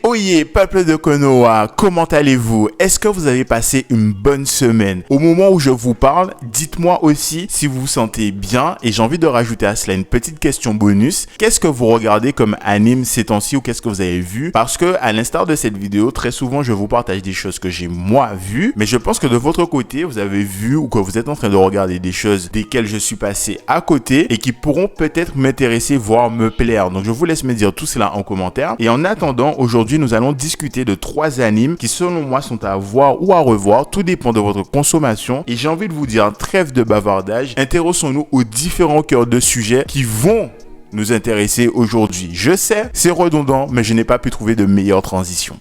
Oyez, peuple de Konoha, comment allez-vous? Est-ce que vous avez passé une bonne semaine? Au moment où je vous parle, dites-moi aussi si vous vous sentez bien et j'ai envie de rajouter à cela une petite question bonus. Qu'est-ce que vous regardez comme anime ces temps-ci ou qu'est-ce que vous avez vu? Parce que, à l'instar de cette vidéo, très souvent je vous partage des choses que j'ai moi vues, mais je pense que de votre côté, vous avez vu ou que vous êtes en train de regarder des choses desquelles je suis passé à côté et qui pourront peut-être m'intéresser, voire me plaire. Donc je vous laisse me dire tout cela en commentaire. Et en attendant, aujourd'hui, nous allons discuter de 3 animes qui, selon moi, sont à voir ou à revoir. Tout dépend de votre consommation. Et j'ai envie de vous dire, trêve de bavardage. Intéressons-nous aux différents cœurs de sujets qui vont nous intéresser aujourd'hui. Je sais, c'est redondant, mais je n'ai pas pu trouver de meilleure transition.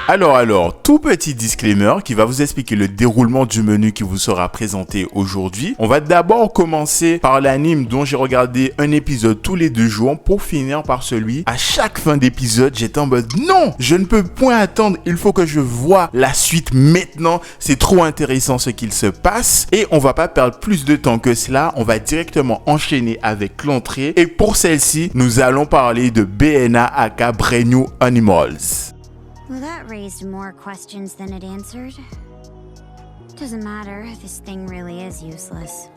Alors, tout petit disclaimer qui va vous expliquer le déroulement du menu qui vous sera présenté aujourd'hui. On va d'abord commencer par l'anime dont j'ai regardé un épisode tous les 2 jours pour finir par celui à chaque fin d'épisode. J'étais en mode non, je ne peux point attendre, il faut que je voie la suite maintenant. C'est trop intéressant ce qu'il se passe et on va pas perdre plus de temps que cela. On va directement enchaîner avec l'entrée et pour celle-ci, nous allons parler de BNA aka Brand New Animals. Well, that raised more questions than it answered. Doesn't matter, this thing really is useless.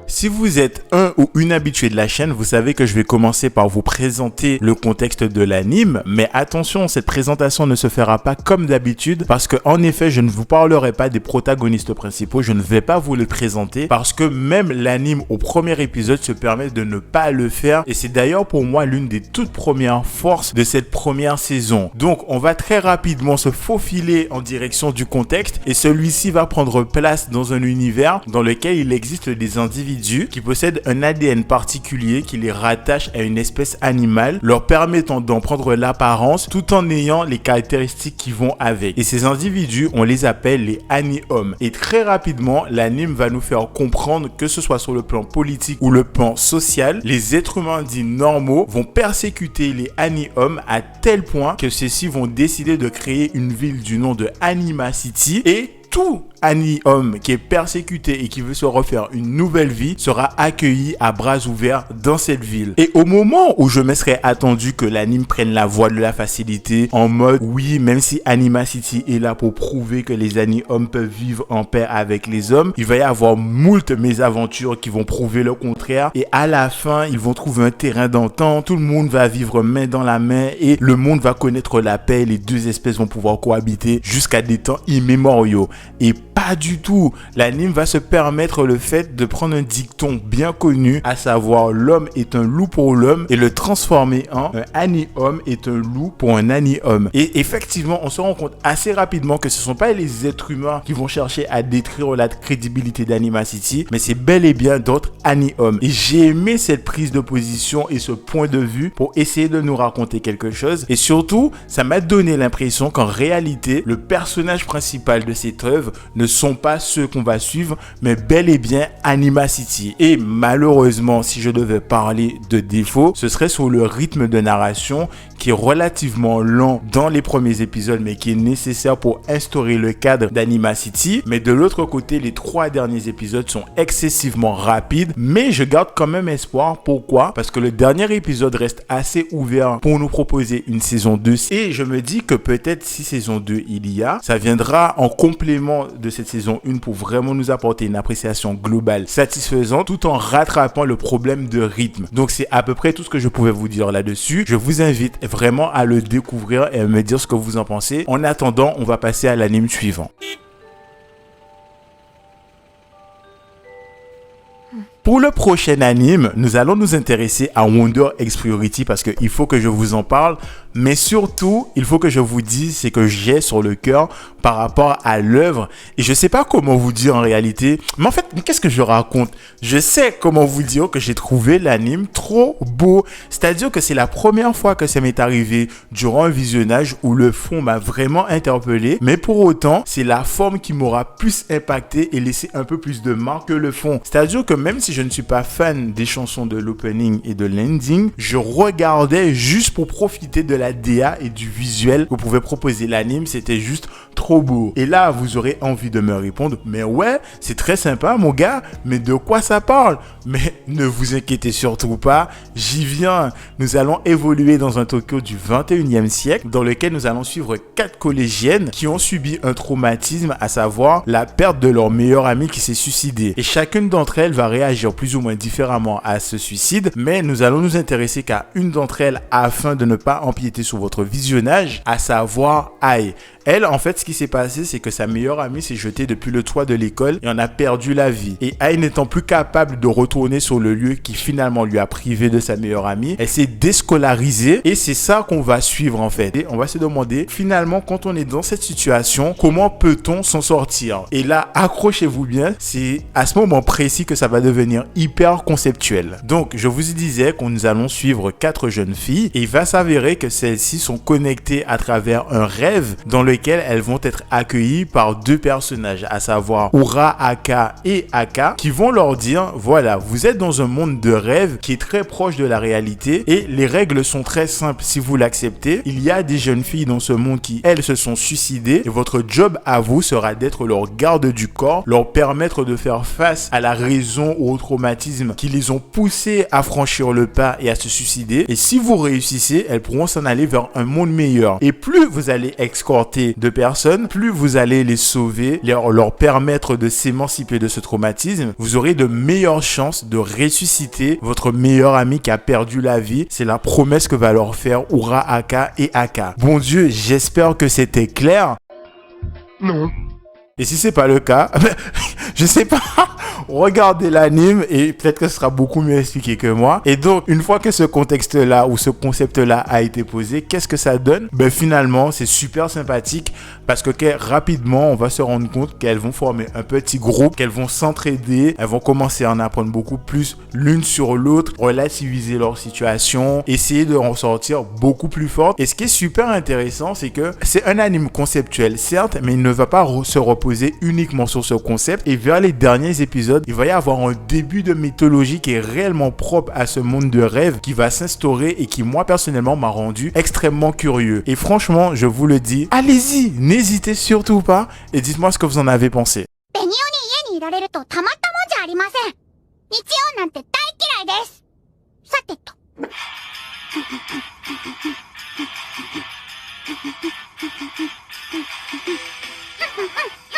Si vous êtes un ou une habituée de la chaîne, vous savez que je vais commencer par vous présenter le contexte de l'anime, mais attention, cette présentation ne se fera pas comme d'habitude parce que en effet, je ne vous parlerai pas des protagonistes principaux, je ne vais pas vous les présenter parce que même l'anime au premier épisode se permet de ne pas le faire et c'est d'ailleurs pour moi l'une des toutes premières forces de cette première saison. Donc, on va très rapidement se faufiler en direction du contexte et celui-ci va prendre place dans un univers dans lequel il existe des individus qui possèdent un ADN particulier qui les rattache à une espèce animale, leur permettant d'en prendre l'apparence tout en ayant les caractéristiques qui vont avec. Et ces individus, on les appelle les Ani-Hommes. Et très rapidement, l'anime va nous faire comprendre que ce soit sur le plan politique ou le plan social, les êtres humains dits normaux vont persécuter les Ani-Hommes à tel point que ceux-ci vont décider de créer une ville du nom de Anima City et tout Ani-Homme qui est persécuté et qui veut se refaire une nouvelle vie sera accueilli à bras ouverts dans cette ville. Et au moment où je me serais attendu que l'anime prenne la voie de la facilité en mode oui, même si Anima City est là pour prouver que les Ani-Hommes peuvent vivre en paix avec les hommes, il va y avoir moult mésaventures qui vont prouver le contraire et à la fin, ils vont trouver un terrain d'entente, tout le monde va vivre main dans la main et le monde va connaître la paix, les deux espèces vont pouvoir cohabiter jusqu'à des temps immémoriaux. Et pas du tout. L'anime va se permettre le fait de prendre un dicton bien connu, à savoir l'homme est un loup pour l'homme et le transformer en un Ani-Homme est un loup pour un Ani-Homme. Et effectivement, on se rend compte assez rapidement que ce ne sont pas les êtres humains qui vont chercher à détruire la crédibilité d'Anima City, mais c'est bel et bien d'autres Ani-Hommes. Et j'ai aimé cette prise de position et ce point de vue pour essayer de nous raconter quelque chose. Et surtout, ça m'a donné l'impression qu'en réalité, le personnage principal de cette œuvre ne sont pas ceux qu'on va suivre, mais bel et bien Anima City. Et malheureusement, si je devais parler de défauts, ce serait sur le rythme de narration qui est relativement lent dans les premiers épisodes, mais qui est nécessaire pour instaurer le cadre d'Anima City. Mais de l'autre côté, les 3 derniers épisodes sont excessivement rapides, mais je garde quand même espoir. Pourquoi? Parce que le dernier épisode reste assez ouvert pour nous proposer une saison 2. Et je me dis que peut-être si saison 2 il y a, ça viendra en complément de cette saison 1 pour vraiment nous apporter une appréciation globale satisfaisante tout en rattrapant le problème de rythme. Donc c'est à peu près tout ce que je pouvais vous dire là-dessus. Je vous invite vraiment à le découvrir et à me dire ce que vous en pensez. En attendant, on va passer à l'anime suivant. Pour le prochain anime, nous allons nous intéresser à Wonder X Priority parce qu'il faut que je vous en parle, mais surtout, il faut que je vous dise ce que j'ai sur le cœur par rapport à l'œuvre. Et je sais pas comment vous dire en réalité, mais en fait, qu'est-ce que je raconte? Je sais comment vous dire que j'ai trouvé l'anime trop beau. C'est-à-dire que c'est la première fois que ça m'est arrivé durant un visionnage où le fond m'a vraiment interpellé, mais pour autant, c'est la forme qui m'aura plus impacté et laissé un peu plus de marque que le fond. C'est-à-dire que même si je ne suis pas fan des chansons de l'opening et de l'ending, je regardais juste pour profiter de la DA et du visuel que pouvait proposer l'anime. C'était juste trop trop beau. Et là, vous aurez envie de me répondre, mais ouais, c'est très sympa mon gars, mais de quoi ça parle? Mais ne vous inquiétez surtout pas, j'y viens. Nous allons évoluer dans un Tokyo du 21e siècle dans lequel nous allons suivre 4 collégiennes qui ont subi un traumatisme, à savoir la perte de leur meilleur ami qui s'est suicidé. Et chacune d'entre elles va réagir plus ou moins différemment à ce suicide, mais nous allons nous intéresser qu'à une d'entre elles afin de ne pas empiéter sur votre visionnage, à savoir Ai. Elle, en fait, ce qui s'est passé, c'est que sa meilleure amie s'est jetée depuis le toit de l'école et en a perdu la vie. Et Ai n'étant plus capable de retourner sur le lieu qui finalement lui a privé de sa meilleure amie, elle s'est déscolarisée et c'est ça qu'on va suivre en fait. Et on va se demander, finalement, quand on est dans cette situation, comment peut-on s'en sortir? Et là, accrochez-vous bien, c'est à ce moment précis que ça va devenir hyper conceptuel. Donc, je vous disais qu'on nous allons suivre 4 jeunes filles et il va s'avérer que celles-ci sont connectées à travers un rêve dans lequel elles vont être accueillies par 2 personnages, à savoir Ura Aka et Aka, qui vont leur dire, voilà, vous êtes dans un monde de rêve qui est très proche de la réalité et les règles sont très simples si vous l'acceptez. Il y a des jeunes filles dans ce monde qui, elles, se sont suicidées et votre job à vous sera d'être leur garde du corps, leur permettre de faire face à la raison ou au traumatisme qui les ont poussées à franchir le pas et à se suicider. Et si vous réussissez, elles pourront s'en aller vers un monde meilleur. Et plus vous allez escorter de personnes, plus vous allez les sauver, leur permettre de s'émanciper de ce traumatisme, vous aurez de meilleures chances de ressusciter votre meilleur ami qui a perdu la vie. C'est la promesse que va leur faire Ura Aka et Aka. Bon Dieu, j'espère que c'était clair. Non. Et si c'est pas le cas, je sais pas, regardez l'anime et peut-être que ce sera beaucoup mieux expliqué que moi. Et donc, une fois que ce contexte-là ou ce concept-là a été posé, qu'est-ce que ça donne? Ben finalement, c'est super sympathique parce que rapidement, on va se rendre compte qu'elles vont former un petit groupe, qu'elles vont s'entraider, elles vont commencer à en apprendre beaucoup plus l'une sur l'autre, relativiser leur situation, essayer de en sortir beaucoup plus forte. Et ce qui est super intéressant, c'est que c'est un anime conceptuel, certes, mais il ne va pas se reposer uniquement sur ce concept. Et vers les derniers épisodes, il va y avoir un début de mythologie qui est réellement propre à ce monde de rêve qui va s'instaurer et qui, moi, personnellement, m'a rendu extrêmement curieux. Et franchement, je vous le dis, allez-y, n'hésitez surtout pas et dites-moi ce que vous en avez pensé.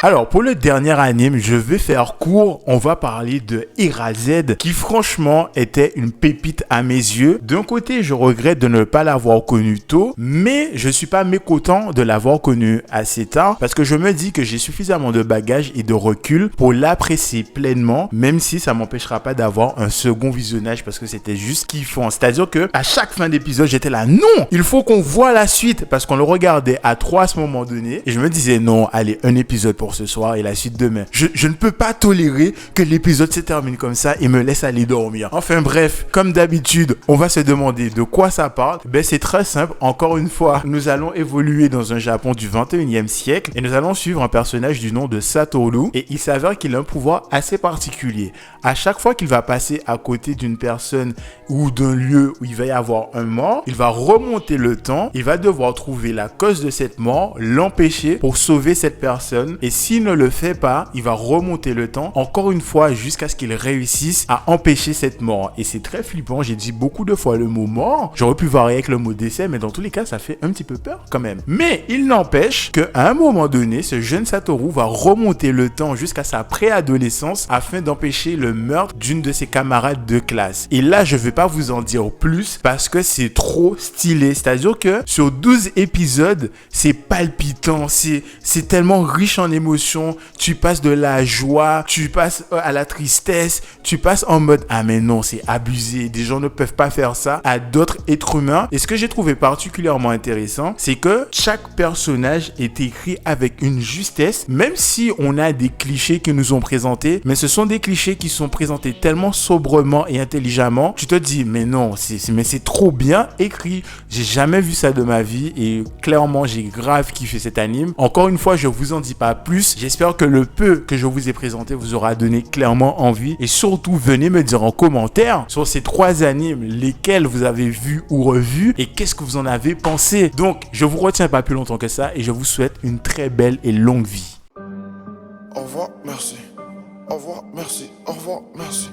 Alors, pour le dernier anime, je vais faire court. On va parler de Eraser qui franchement était une pépite à mes yeux. D'un côté, je regrette de ne pas l'avoir connu tôt, mais je suis pas mécontent de l'avoir connu assez tard parce que je me dis que j'ai suffisamment de bagages et de recul pour l'apprécier pleinement, même si ça m'empêchera pas d'avoir un second visionnage parce que c'était juste kiffant. C'est-à-dire que à chaque fin d'épisode, j'étais là, non, il faut qu'on voit la suite parce qu'on le regardait à 3 à ce moment donné et je me disais non, allez, un épisode pour ce soir et la suite demain. Je ne peux pas tolérer que l'épisode se termine comme ça et me laisse aller dormir. Enfin bref, comme d'habitude, on va se demander de quoi ça parle. Ben c'est très simple. Encore une fois, nous allons évoluer dans un Japon du 21e siècle et nous allons suivre un personnage du nom de Satoru et il s'avère qu'il a un pouvoir assez particulier. À chaque fois qu'il va passer à côté d'une personne ou d'un lieu où il va y avoir un mort, il va remonter le temps, il va devoir trouver la cause de cette mort, l'empêcher pour sauver cette personne et s'il ne le fait pas, il va remonter le temps encore une fois jusqu'à ce qu'il réussisse à empêcher cette mort. Et c'est très flippant, j'ai dit beaucoup de fois le mot mort, j'aurais pu varier avec le mot décès, mais dans tous les cas, ça fait un petit peu peur quand même. Mais il n'empêche qu'à un moment donné, ce jeune Satoru va remonter le temps jusqu'à sa préadolescence afin d'empêcher le meurtre d'une de ses camarades de classe. Et là, je vais pas vous en dire plus parce que c'est trop stylé. C'est-à-dire que sur 12 épisodes, c'est palpitant, c'est tellement riche en émotions. Tu passes de la joie, tu passes à la tristesse, tu passes en mode ah mais non, c'est abusé, des gens ne peuvent pas faire ça à d'autres êtres humains. Et ce que j'ai trouvé particulièrement intéressant, c'est que chaque personnage est écrit avec une justesse, même si on a des clichés qui nous ont présentés, mais ce sont des clichés qui sont présentés tellement sobrement et intelligemment, tu te dis mais non, c'est trop bien écrit. J'ai jamais vu ça de ma vie et clairement j'ai grave kiffé cet anime. Encore une fois, je vous en dis pas plus plus. J'espère que le peu que je vous ai présenté vous aura donné clairement envie. Et surtout, venez me dire en commentaire sur ces 3 animes lesquels vous avez vu ou revu et qu'est-ce que vous en avez pensé. Donc, je vous retiens pas plus longtemps que ça et je vous souhaite une très belle et longue vie. Au revoir, merci. Au revoir, merci. Au revoir, merci.